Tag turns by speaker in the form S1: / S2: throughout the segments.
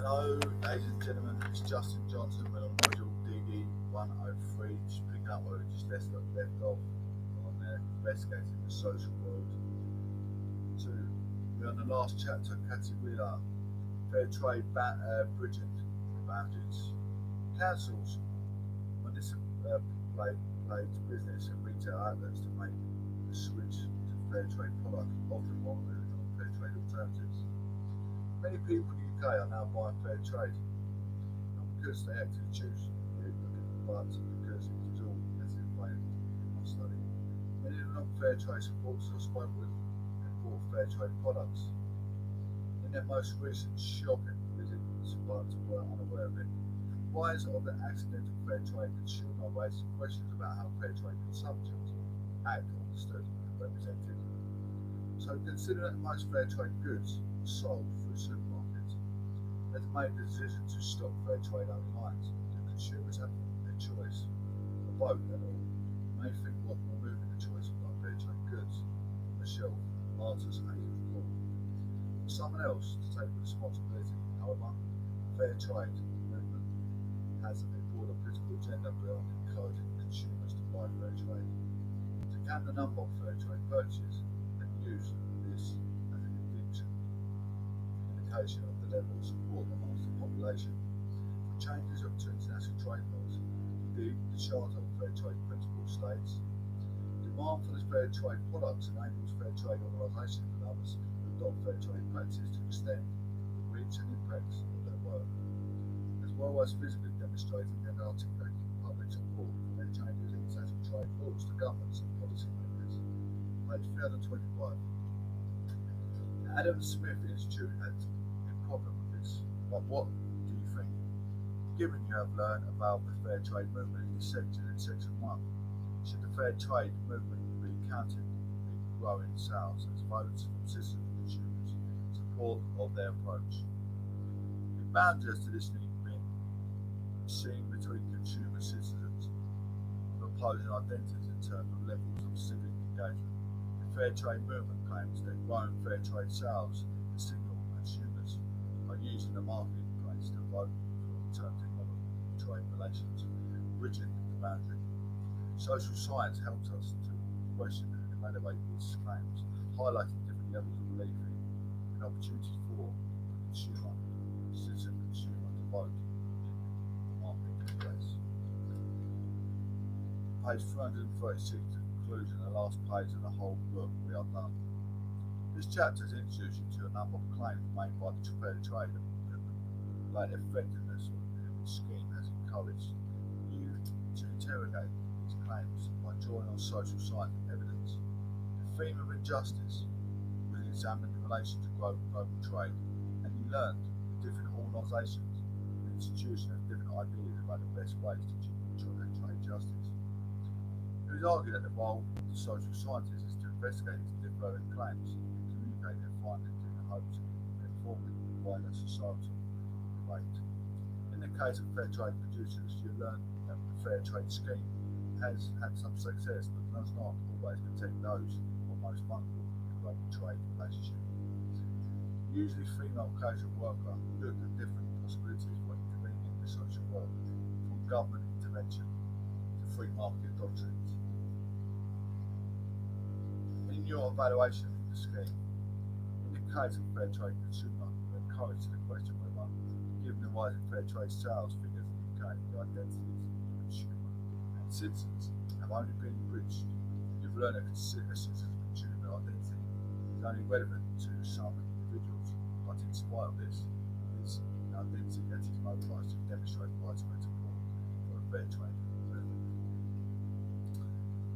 S1: Hello, ladies and gentlemen, it's Justin Johnson with on module DD 103, just picking up where we just left off on investigating the social world. So we're on the last chapter, category fair trade bridging boundaries. Councils, when this played business and retail outlets to make the switch to fair trade products, often while moving on fair trade alternatives. Many people in the UK are now buying fair trade, not because they actually choose it, but because it is all as available in my study. Many of the non-fair trade supporters I spoke with have bought fair trade products. In their most recent shopping visits, but were unaware of it. Whys of the accidental fair trade consumer raising questions about how fair trade consumptions act understood and represented. So considering that most fair trade goods are sold through supermarkets, they've made the decision to stop fair trade only lines. Do consumers have a choice, a vote at all? You may think what removing the choice of fair trade goods from the shelf alters agent law. For someone else to take responsibility, however, fair trade movement has a broader political agenda beyond encouraging consumers to buy fair trade. To count the number of fair trade purchases and use this as an indication of the level of support amongst the population for changes to international trade laws. Indeed, the Charter of Fair Trade Principles states, demand for the fair trade products enables fair trade organisations and others who adopt fair trade practices to extend the reach and impacts of their work, as well as physically demonstrating and articulating public support for their changes in international trade laws to governments and policy makers. Page 325. The Adam Smith Institute had a problem with this, but what do you think? Given you have learned about the fair trade movement in this section in section 1, should the fair trade movement be counted in growing sales as votes from citizens and consumers in support of their approach? The boundaries to this need be seen between consumer citizens proposing identities in terms of levels of civic engagement. The fair trade movement claims that growing fair trade sales to signal consumers are using the marketplace to vote for alternative model trade relations, bridging the boundary. Social science helps us to question and evaluate these claims, highlighting different levels of belief in and opportunities for the citizen consumer to vote in the marketplace. Page 336 to conclusion, the last page of the whole book, we are done. This chapter is introduced to a number of claims made by the fair trade movement, like the effectiveness of the scheme has encouraged you to interrogate these claims by drawing on social science evidence. The theme of injustice was examined in relation to global trade, and you learned that different organisations and institutions have different ideas about the best ways to achieve trade justice. It is argued that the role of the social scientists is to investigate these differing claims and communicate their findings in the hopes of informing wider societal debate. In the case of fair trade producers, you learn that the fair trade scheme has had some success, but does not always protect those who are most vulnerable in the global trade relationship. Usually, female casual worker look at different possibilities for intervening in the social world, from government intervention to free market doctrines. In your evaluation of the scheme, in the case of fair trade consumer, you are encouraged to question whether, given the rise in fair trade sales figures in the UK, the identities of the consumer and citizens have only been bridged. You've learned that a citizen's consumer identity is only relevant to some individuals, but in spite of this, it is an identity that is mobilised to demonstrate widespread support for a fair trade movement.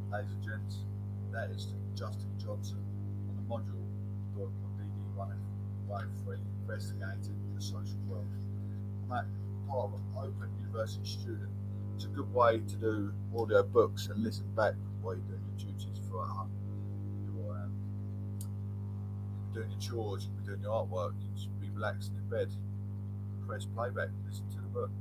S1: Ladies and gents, that is Justin Johnson on the module book of DD 103, Investigating the Social World. I'm part of an open university student. It's a good way to do audio books and listen back while you're doing your duties for at home. You're doing your chores, you'll be doing your artwork, you should be relaxing in bed. Press playback, listen to the book.